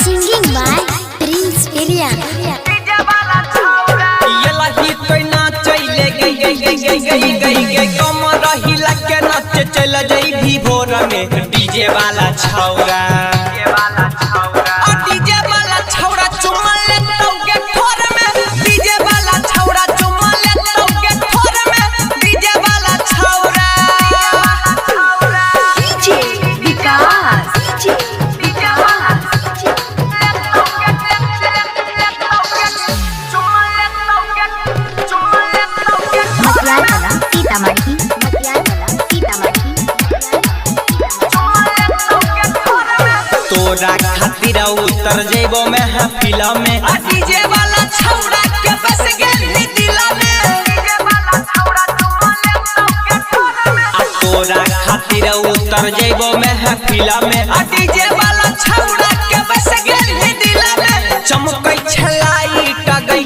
Singing by Prince Ilya. चल जाई भी भोर में डीजे वाला छौरा डीजे वाला छौरा चुमा ले तौके ठोर में डीजे वाला छौरा चुमा ले तौके ठोर में डीजे वाला छौरा DJ Vikas. DJ Matiara Sitamarhi. तोरा खातिर उतर जेबो में महफिल में डीजे वाला छौरा के बस गेली दिल में डीजे वाला छौरा चुमा ले तौके ठोर में तोरा खातिर उतर जेबो में महफिल में डीजे वाला छौरा के बस गेली दिल में चमकै छलाई टा गई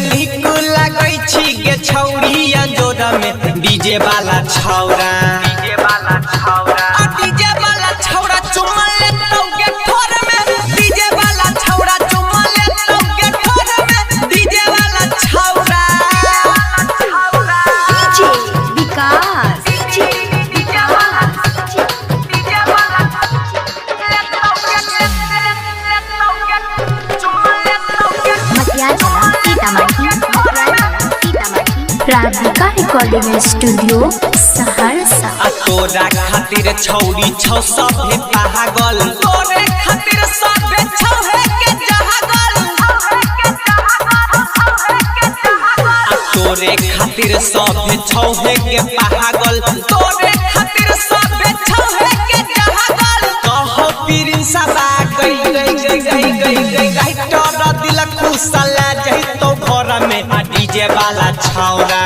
नीक लागै छी गे छौरिया जोड़ा में डीजे वाला छौरा डीजे वाला छौरा चुमा ले तौके ठोर में डीजे वाला छौरा चुमा ले तौके ठोर में डीजे वाला छौरा DJ Vikas. Radhika recording studio Saharsa. तोरा खातिर छौरी छौ सभे पागल तोरे खातिर सभे छौहे के जहागल तोरे खातिर सभे छौहे के पागल तोरे खातिर सभे छौहे के जहागल कहो प्रिंसा बा गई तोरा दिल खुशला जही तो घर में डीजे वाला छौरा